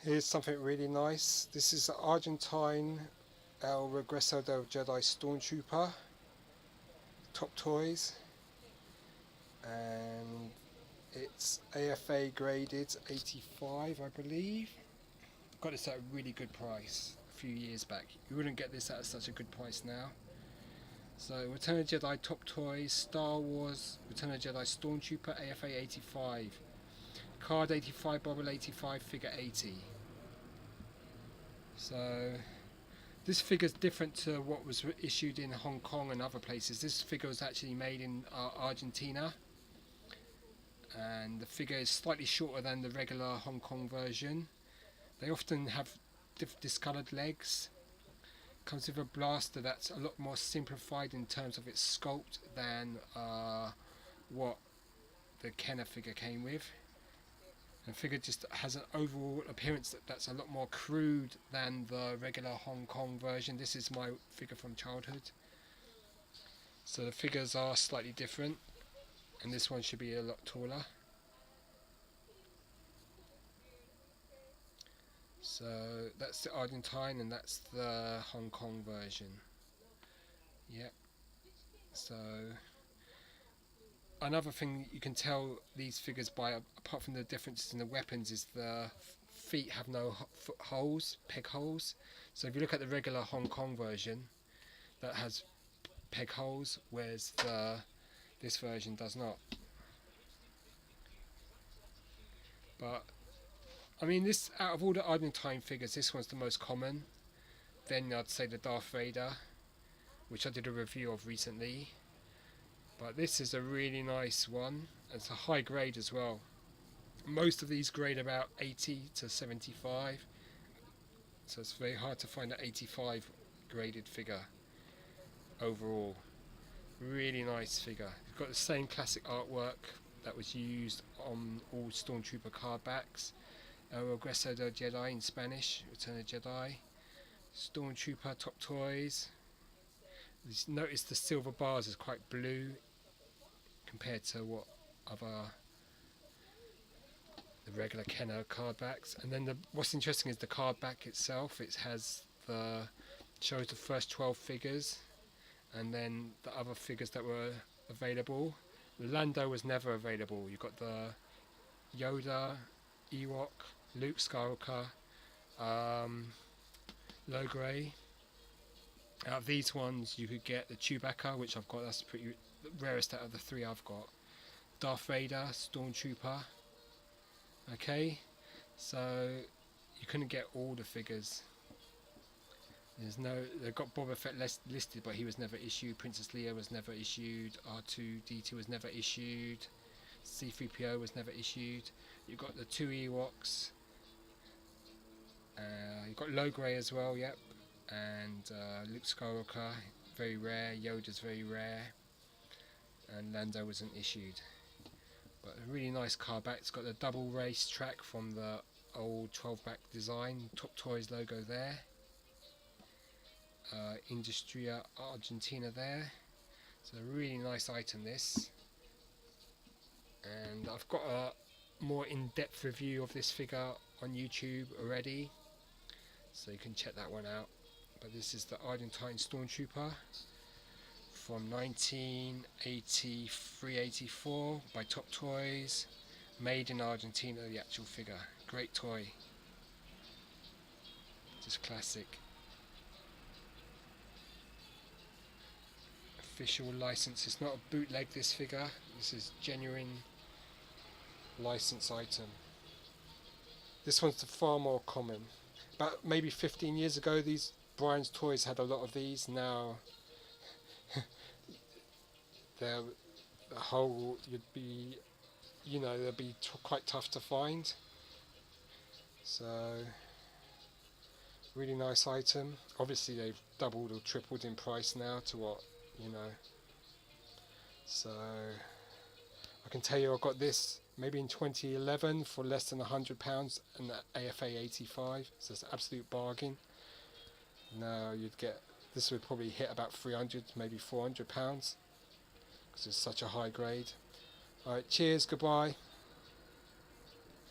Here's something really nice. This is the Argentine El Regreso del Jedi Stormtrooper Top Toys, and it's AFA graded 85, I believe. Got this at a really good price a few years back. You wouldn't get this at such a good price now. So Return of the Jedi Top Toys, Star Wars, Return of the Jedi Stormtrooper, AFA 85. Card 85, Bobble 85, figure 80. So this figure is different to what was issued in Hong Kong and other places. This figure was actually made in Argentina, and the figure is slightly shorter than the regular Hong Kong version. They often have discoloured legs. Comes with a blaster that's a lot more simplified in terms of its sculpt than what the Kenner figure came with. The figure just has an overall appearance that's a lot more crude than the regular Hong Kong version. This is my figure from childhood. So the figures are slightly different, and this one should be a lot taller. So that's the Argentine and that's the Hong Kong version. Yep. So another thing you can tell these figures by, apart from the differences in the weapons, is the feet have no foot holes, peg holes. So if you look at the regular Hong Kong version, that has peg holes, whereas this version does not. But I mean, this, out of all the Argentine figures, this one's the most common. Then I'd say the Darth Vader, which I did a review of recently. But this is a really nice one. It's a high grade as well. Most of these grade about 80 to 75. So it's very hard to find an 85 graded figure overall. Really nice figure. It's got the same classic artwork that was used on all Stormtrooper card backs. El Regreso del Jedi in Spanish, Return of the Jedi. Stormtrooper Top Toys. Notice the silver bars is quite blue compared to what other the regular Kenner card backs. And then what's interesting is the card back itself. It has shows the first 12 figures, and then the other figures that were available. Lando was never available. You've got the Yoda, Ewok, Luke Skywalker, Logray. Out of these ones you could get the Chewbacca, which I've got, that's pretty the rarest out of the three I've got. Darth Vader, Stormtrooper. Okay, so you couldn't get all the figures. They've got Boba Fett listed, but he was never issued. Princess Leia was never issued. R2-D2 was never issued. C-3PO was never issued. You've got the two Ewoks. You've got Logray as well, yep. And Luke Skywalker, very rare. Yoda's very rare. And Lando wasn't issued. But a really nice card back. It's got the double race track from the old 12-back design. Top Toys logo there. Industria Argentina there. So a really nice item this. And I've got a more in-depth review of this figure on YouTube already, so you can check that one out. But this is the Argentine Stormtrooper from 1983-84 by Top Toys, made in Argentina, the actual figure. Great toy, just classic. Official license. It's not a bootleg, this figure. This is genuine license item. This one's far more common. About maybe 15 years ago, these Brian's Toys had a lot of these. Now they'd be quite tough to find. So really nice item. Obviously they've doubled or tripled in price now to what, so I can tell you I got this maybe in 2011 for less than £100 and the AFA 85, so it's an absolute bargain. Now you'd get, this would probably hit about 300, maybe £400, because it's such a high grade. Alright, cheers, goodbye.